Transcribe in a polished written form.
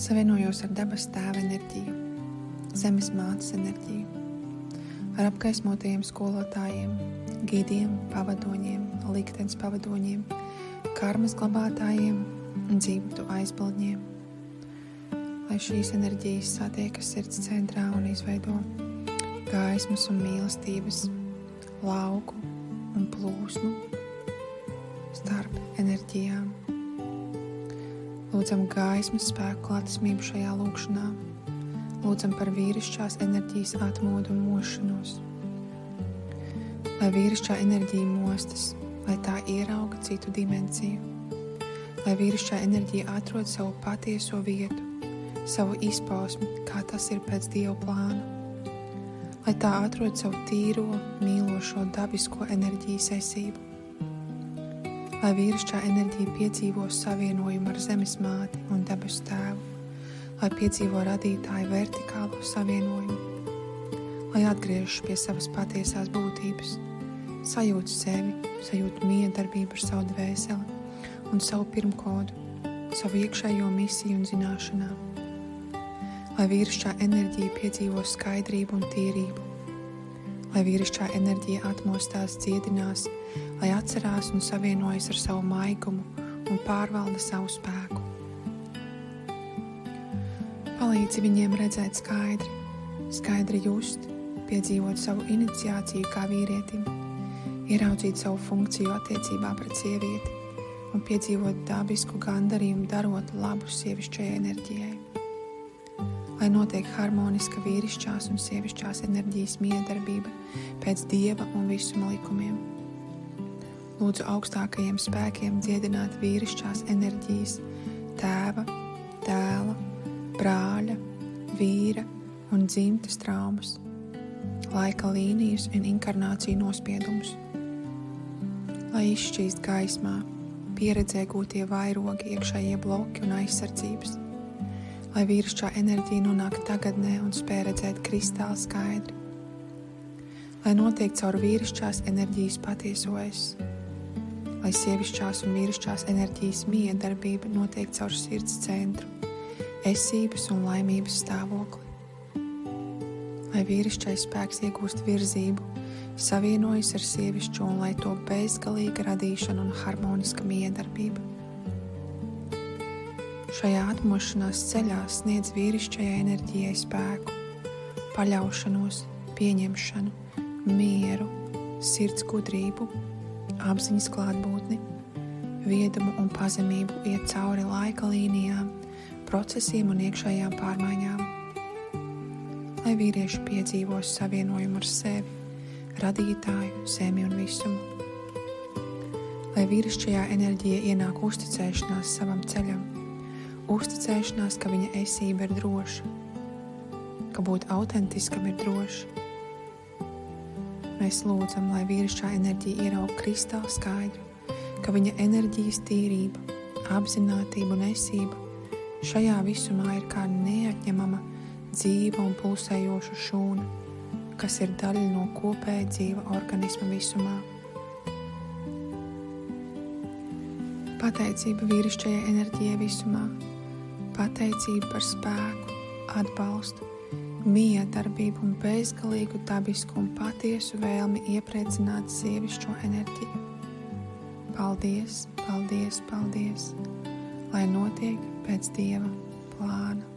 Savienojos ar dabas tēva enerģiju, zemes mātes enerģiju, ar apgaismotajiem skolotājiem, gīdiem, pavadoņiem, liktenes pavadoņiem, karmas glabātājiem un dzīvību aizbildņiem. Lai šīs enerģijas satiekas sirds centrā un izveido gaismas un mīlestības lauku un plūsmu starp enerģijām. Lūdzam gaismas spēku klātesamību šajā lūkšanā. Lūdzam par vīrišķās enerģijas atmodu un mošanos. Lai vīrišķā enerģija mostas, lai tā ierauga citu dimensiju. Lai vīrišķā enerģija atrod savu patieso vietu, savu izpausmi, kā tas ir pēc Dieva plāna. Lai tā atrod savu tīro, mīlošo, dabisko enerģijas esību. Lai vīrišķā enerģija piedzīvo savienojumu ar zemes māti un debesu tēvu, lai piedzīvo radītāju vertikālo savienojumu, lai atgriežas pie savas patiesās būtības, sajūt sevi, sajūt miedarbību ar savu dvēseli un savu pirmkodu, savu iekšējo misiju un zināšanām. Lai vīrišķā enerģija piedzīvo skaidrību un tīrību, lai vīrišķā enerģija atmostās, dziedinās, lai atcerās un savienojas ar savu maigumu un pārvalda savu spēku. Palīdzi viņiem redzēt skaidri just, piedzīvot savu iniciāciju kā vīrietim, ieraudzīt savu funkciju attiecībā pret sievieti un piedzīvot dabisku gandarījumu darot labu sievišķajai enerģijai. Lai notiek harmoniska vīrišķās un sievišķās enerģijas miedarbība pēc Dieva un visuma likumiem. Lūdzu augstākajiem spēkiem dziedināt vīrišķās enerģijas tēva, dēla, brāļa, vīra un dzimtes traumas, laika līnijas un inkarnāciju nospiedumus. Lai izšķīst gaismā, pieredzē gūtie vairogi, iekšējie bloki un aizsardzības. Lai vīrišķā enerģija nonāk tagadnē un spēj redzēt kristāli skaidri. Lai notiek caur vīrišķās enerģijas patiesojas. Lai sievišķās un vīrišķās enerģijas miedarbība notiek caur sirds centru, esības un laimības stāvokli. Lai vīrišķais spēks iegūst virzību, savienojas ar sievišķo un lai to bezgalīga radīšana un harmoniska miedarbība. Šajā atmošanās ceļā sniedz vīrišķajai enerģijai spēku, paļaušanos, pieņemšanu, mieru, sirds gudrību, apziņas klātbūtni, viedumu un pazemību iet cauri laika līnijām, procesiem un iekšējām pārmaiņām. Lai vīrieši piedzīvos savienojumu ar sevi, radītāju, zemi un visumu. Lai vīrišķajā enerģija ienāk uzticēšanās savam ceļam, uzticēšanās, ka viņa esība ir droša, ka būt autentiskam ir droši. Mēs lūdzam, lai vīrišķā enerģija ieraug kristāli skaidri, ka viņa enerģijas tīrība, apzinātība un esība šajā visumā ir kā neatņemama, dzīva un pulsējoša šūna, kas ir daļa no kopēja dzīva organisma visumā. Pateicība vīrišķajai enerģijai visumā, pateicība par spēku, atbalstu, miedarbību un bezgalīgu dabisku un patiesu vēlmi iepriecināt sievišķo enerģiju. Paldies, paldies, paldies, lai notiek pēc Dieva plāna.